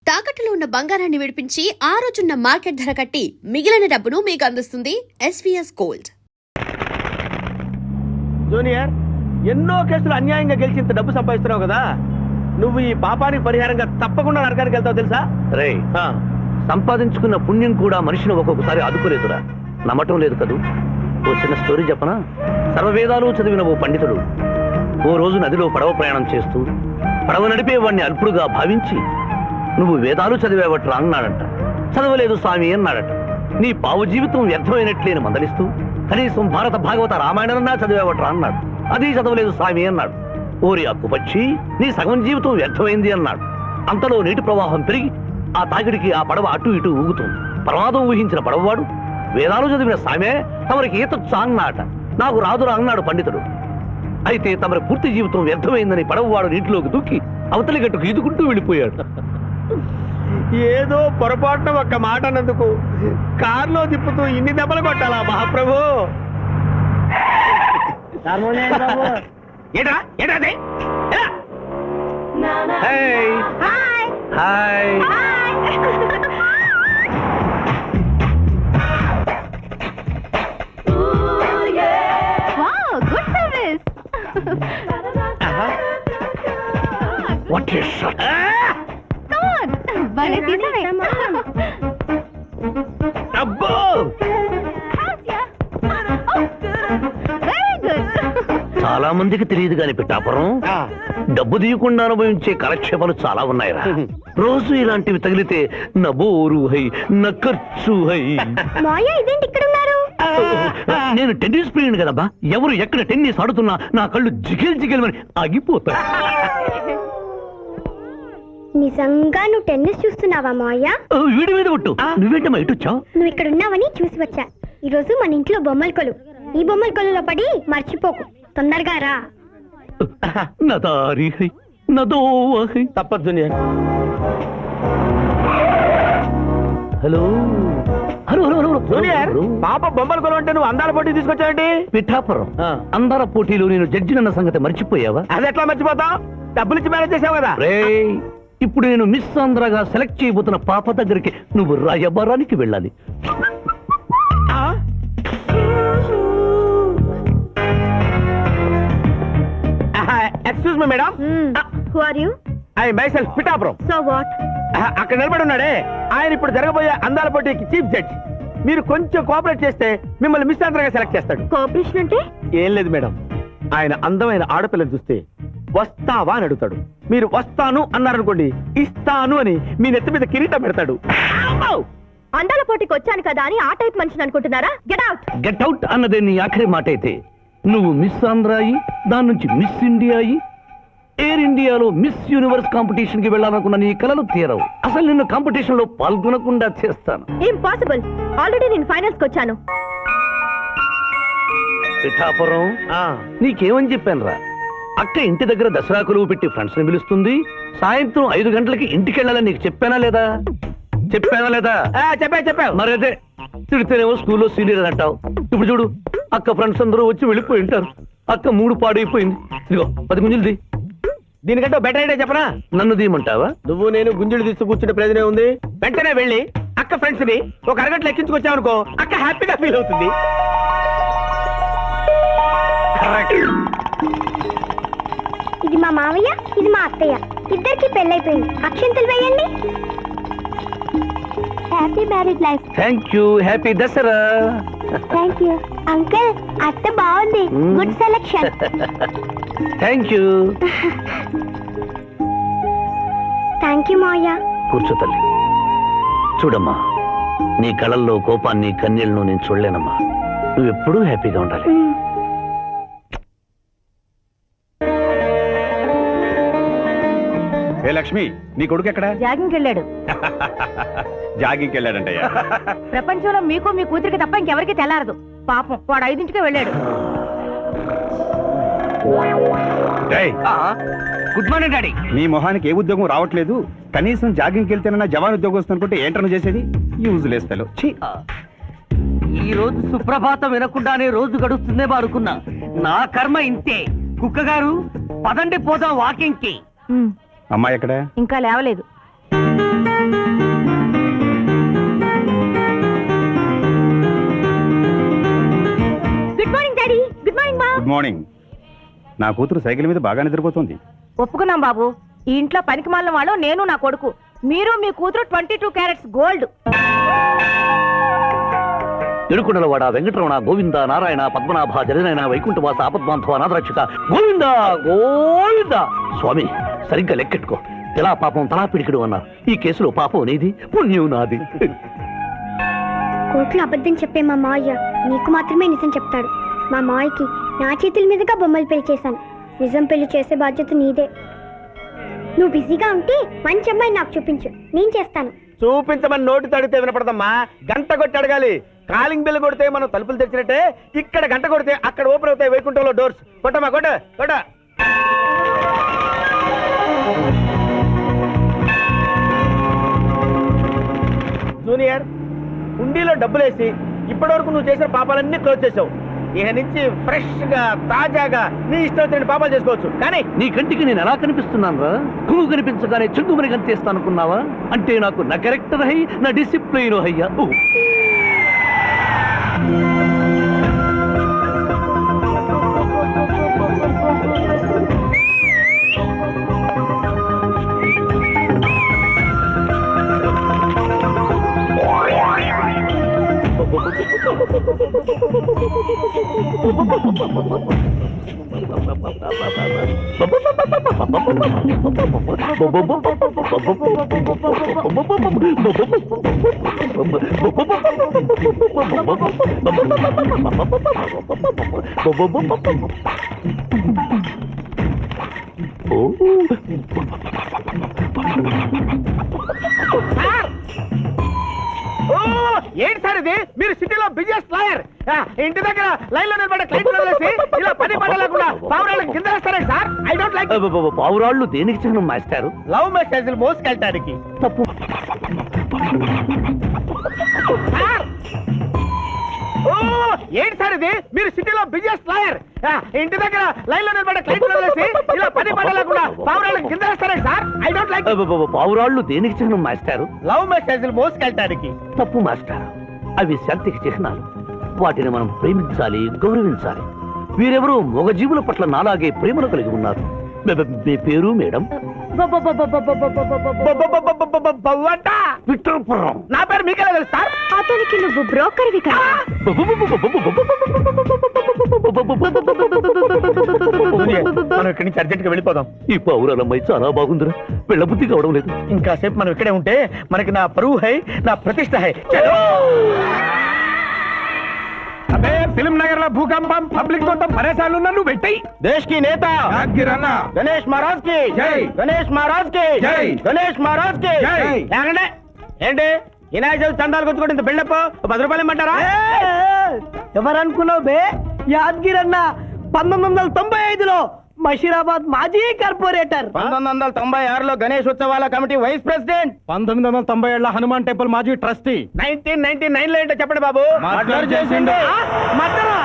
తాకట్టులో ఉన్న బంగారాన్ని విడిపించి ఆ రోజున్న మార్కెట్ ధర కట్టి మిగిలిన డబ్బును మీకు అందిస్తుంది ఎస్వీఎస్ గోల్డ్. జూనియర్, ఎన్నో కేసులు అన్యాయంగా గెలిచి ఇంత డబ్బు సంపాదిస్తున్నావు కదా, నువ్వు ఈ పాపానికి పరిహారంగా తప్పకుండా నరకానికి వెళ్తావు తెలుసా? రే, సంపాదించుకున్న పుణ్యం కూడా మనిషిని ఒక్కొక్కసారి ఆదుకోలేదురా. నమ్మటం లేదు కదూ. ఓ చిన్న స్టోరీ చెప్పనా? సర్వవేదాలు చదివిన ఓ పండితుడు ఓ రోజు నదిలో పడవ ప్రయాణం చేస్తూ పడవ నడిపే వాడిని అల్పుడుగా భావించి, నువ్వు వేదాలు చదివేవట్రా అన్నాడంట. చదవలేదు స్వామి అన్నాడట. నీ పావు జీవితం వ్యర్థమైనట్లేని మందలిస్తూ, కనీసం భారత భాగవత రామాయణన్నా చదివేవట్రా అన్నాడు. అది చదవలేదు స్వామి అన్నాడు. ఓరి అక్కుపక్షి, నీ సగం జీవితం వ్యర్థమైంది అన్నాడు. అంతలో నీటి ప్రవాహం పెరిగి ఆ తాకిడికి ఆ పడవ అటు ఇటు ఊగుతుంది. ప్రమాదం ఊహించిన పడవవాడు, వేదాలు చదివిన సామే తమరికి ఈతొచ్చా అన్నాట. నాకు రాదురా అన్నాడు పండితుడు. అయితే తమరి పూర్తి జీవితం వ్యర్థమైందని పడవవాడు నీటిలోకి దూకి అవతలి గట్టుకు ఈదుకుంటూ వెళ్ళిపోయాడు. ఏదో పొరపాటున ఒక్క మాట అన్నందుకు కారులో తిప్పుతూ ఇన్ని దెబ్బలు కొట్టాలా మహాప్రభు? హాయ్. What is shot? అబ్బో! చాలా మందికి తెలియదు కాని పిఠాపురం, డబ్బు తీయకుండా అనుభవించే కాలక్షేపాలు చాలా ఉన్నాయిరా. రోజు ఇలాంటివి తగిలితే నా బోరు హై, నా ఖర్చు హై. నేను టెన్నిస్ ప్లేయర్ కదబ్బా. ఎవరు ఎక్కడ టెన్నిస్ ఆడుతున్నా నా కళ్ళు జిగిల్ జిగిల్మని ఆగిపోతాయి. నిజంగా నువ్వు టెన్నిస్ చూస్తున్నావా మావయ్య? వీడి మీద కొట్టు. నువ్వేంటమ్మా ఇటు వచ్చావు? నువ్వు ఇక్కడ ఉన్నావని చూసి వచ్చా. ఈ రోజు మన ఇంట్లో బొమ్మల కొలు. ఈ బొమ్మల కొలులో పడి మర్చిపోకు. తొందరగా రా. నా దారి హై, నా దోవ హై. తప్పదు junior. Hello hello hello hello junior, పాప బొమ్మల కొలు అంటే నువ్వు అందాల పోటీ తీసుకొచ్చావండి? పిఠాపురం, అందాల పోటీలో నేను జడ్జినన్న సంగతి మర్చిపోయావా? అది ఎట్లా మర్చిపోతావు? డబ్బులిచ్చి మేనేజ్ చేసావు కదా. రేయ్, ఇప్పుడు నేను మిస్ ఆంధ్రగా సెలెక్ట్ చేయబోతున్న పాప దగ్గరికి నువ్వు రాయబారానికి వెళ్ళాలి. Excuse me madam. Who are you? I myself Pithapuram. So what? అక్కడ నిలబడి ఉన్నాడే ఆయన ఇప్పుడు జరగబోయే అందాల పోటీకి చీఫ్ జడ్జ్. మీరు కొంచెం కోఆపరేట్ చేస్తే మిమ్మల్ని మిస్ ఆంధ్రగా సెలెక్ట్ చేస్తాడు. కోఆపరేషన్ అంటే? ఏం లేదు మేడం, ఆయన అందమైన ఆడపిల్లని చూస్తే వస్తావా అని అడుగుతాడు. మీరు వస్తాను అన్నారనుకోండి, ఇస్తాను అని మీ నెత్తి మీద కిరీటం పెడతాడు. అందాల పోటీకి వచ్చాను కదా అని ఆ టైప్ మనిషిని అనుకుంటున్నారా? Get out. గెట్ అవుట్ అన్నదే నీ ఆఖరి మాట అయితే, నువ్వు మిస్ ఆంధ్ర అయ్యి దాని నుంచి మిస్ ఇండియా అయ్యి ఎయిర్ ఇండియాలో మిస్ యూనివర్స్ కాంపిటీషన్ కి వెళ్ళాలనుకున్న నీ కలలు తీరవు. అసలు నిన్ను కాంపిటీషన్ లో పాల్గొనకుండా చేస్తాను. ఇంపాసిబుల్. ఆల్రెడీ నేను ఫైనల్స్ కి వచ్చాను. పిఠాపురం, నీకేమని చెప్పాను రా? అక్క ఇంటి దగ్గర దసరా కొలువు పెట్టి ఫ్రెండ్స్ ని పిలుస్తుంది. సాయంత్రం 5 గంటలకి ఇంటికి వెళ్ళాలని నీకు చెప్పానా లేదా? చెప్పావు. మరైతే తిడితేనేమో స్కూల్లో సీనియర్ అని అంటావు. ఇప్పుడు చూడు, అక్క ఫ్రెండ్స్ అందరూ వచ్చి వెళ్ళిపోయి ఉంటారు. అక్క మూడు పాడైపోయింది. ఇదిగో 10 గుంజులు. దీనికంటే బెటర్ ఐడియా చెప్పనా? నన్ను తీయమంటావా? నువ్వు నేను గుంజులు తీస్తూ కూర్చుంటే ప్రయోజనం ఉంది. వెంటనే వెళ్ళి అక్క ఫ్రెండ్స్ ని ఒక అరగంటలో ఎక్కించుకొచ్చావనుకో, అక్క హ్యాపీగా ఫీల్ అవుతుంది. ఇది మా మావయ్య, ఇది మా అత్తయ్య. ఇద్దరికి పెళ్ళైపోయింది. అక్షంతలు వేయండి. Happy marriage life. Thank you. Happy Dasara. Thank you uncle. అత్త బాగుంది. Good selection. Thank you. Thank you మావయ్య. కూర్చో తల్లి. చూడమ్మా, నీ కళల్లో కోపాన్ని కన్నీళ్లను నేను చూడలేనమ్మా. నువ్వెప్పుడూ హ్యాపీగా ఉండాలి. ఏ లక్ష్మి, నీ కొడుకు ఎక్కడ? జాగింగ్కి వెళ్ళాడు. జాగింగ్కి వెళ్ళాడంటయ్యా. ప్రపంచంలో మీకు మీ కూతురికి తప్ప ఇంకెవరికి తెల్లారదు. పాపం వాడు 5ంటికే వెళ్ళాడు. Good morning daddy. నీ మొహానికి ఏ ఉద్యోగం రావట్లేదు. కనీసం జాగింగ్కి వెళ్తేనన్నా జవాన్ ఉద్యోగం వస్తుంది అనుకుంటే ఏంటను చేసేది? యూజ్ లేస్తాలో. ఈ రోజు సుప్రభాతం వినకుండానే రోజు గడుస్తుందే అనుకున్నా. నా కర్మ ఇంతే. కుక్క గారు, పదండి పోదాం వాకింగ్ కి. అమ్మాయి ఎక్కడ? ఇంకా లేవలేదు. మార్నింగ్. నా కూతురు సైకిల్ మీద బాగా నిద్రపోతుంది. ఒప్పుకున్నాం బాబు. ఈ ఇంట్లో పనికి మాలిన వాళ్ళు నేను నా కొడుకు. మీరు మీ కూతురు 22 క్యారెట్స్ గోల్డ్. ఎడుకొండలవాడ వెంకటరమణ గోవింద నారాయణ పద్మనాభ జగనైన వైకుంఠవాస ఆపద్బాంధవ నాథరక్షక గోవింద గోవింద. స్వామి సరిగ్గా లెక్కెట్టుకో. ఎలా పాపం తలా పిడికిడు అన్నారు. ఈ కేసులో పాపం నీది, పుణ్యం నాది. కోర్టులో అబద్ధం చెప్పే మా మావయ్య నీకు మాత్రమే నిజం చెప్తాడు. మా మావయ్యకి నా చేతుల మీదుగా బొమ్మలు పెళ్లి చేశాను. నిజం పెళ్లి చేసే బాధ్యత నీదే. నువ్వు బిజీగా ఉంటే మంచి అమ్మాయి నాకు చూపించు, నేను చేస్తాను. చూపించమని నోటి తడితే వినపడదమ్మా. గంట కొట్టి అడగాలి. కాలింగ్ బిల్ కొడితే మనం తలుపులు తెచ్చినట్టే ఇక్కడ గంట కొడితే అక్కడ ఓపెన్ అవుతాయి వైకుంఠంలో డోర్స్. కొట్టమ్మా కొట్ట కొట్ట. జూనియర్, హుండీలో డబ్బులేసి ఇప్పటివరకు నువ్వు చేసిన పాపాలన్నీ క్లోజ్ చేసావు. ఇక నుంచి ఫ్రెష్ గా తాజాగా నీ ఇష్టం వచ్చిన పాపాలు చేసుకోవచ్చు. కానీ నీ కంటికి నేను ఎలా కనిపిస్తున్నాను రా? పువ్వు కనిపించగానే చెంగుమని కనిపిస్తాను అనుకున్నావా? అంటే నాకు నా క్యారెక్టర్ హై, నా డిసిప్లిన్ హయ్యా. ఏంటి సార్ ఇది? మీరు సిటీలో బిజినెస్ లాయర్, ఇంటి దగ్గర లైన్ లో నిలబడే క్లయింట్ వదిలేసి ఇలా పని పడలేకుండా పావురాళ్ళకి కింద వేస్తారే సార్. I don't like. పావురాళ్ళు దేనికి చిహ్నం మాస్టారు? లవ్ మెసేజ్లు మోసుకెళ్ళటానికి. తప్పు. ఏంటి సార్ ఇది? మీరు సిటీలో బిజినెస్ లాయర్, ఇంటి దగ్గర లైన్ లో నిలబడే క్లయింట్ వదిలేసి ఇలా పని పడలేకుండా పావురాళ్ళకి కింద వేస్తారే సార్. I don't like. పావురాళ్ళు దేనికి చిహ్నం మాస్టారు? లవ్ మెసేజ్లు మోసుకెళ్ళటానికి. తప్పు మాస్టర్. అవి శాంతికి చిహ్నాలు. వాటిని మనం ప్రేమించాలి, గౌరవించాలి. వీరెవరూ మొగజీవుల పట్ల నాలాగే ప్రేమను కలిగి ఉన్నారు. మీ పేరు మేడం? విఠలపురం. నా పేరు మీకెలా తెలుసు సార్? అతనికి నువ్వు బ్రోకర్వి కదా. మనం ఇక్కడి నుంచి అర్జెంట్ గా వెళ్ళిపోదాం. ఈ పావురాలమ్మాయి చాలా బాగుందిరా. వెళ్ళబుద్ధి కావడం లేదు. ఇంకాసేపు మనం ఇక్కడే ఉంటే మనకి నా పరువు హై, నా ప్రతిష్ట హై. చలో. అబే ఫిల్మ్ నగర్ లో భూకంపం, పబ్లిక్ మొత్తం పరేషాన్లు ఉన్నా నువ్వు పెట్టాయి. దేశ్ కి నేత గణేష్ మహారాజ్ కి జై. గణేష్ మహారాజ్ కి జై. గణేష్ మహారాజ్ కి జై. ఏమండి? ఏంటి వినాయక చవితి చందాలు కొట్టుకుంటే ఇంత బిల్డప్? 10 రూపాయలు ఇమ్మంటారా? ఎవరనుకున్నావు బే? యాద్గిరన్న 1995లో మషీరాబాద్ మాజీ కార్పొరేటర్. 1996లో గణేష్ ఉత్సవాల committee vice president. 1997 Hanuman temple మాజీ ట్రస్టీ. 1999 లో ఏంటో చెప్పండి బాబు. మర్డర్ చేసిండు. మర్డరా?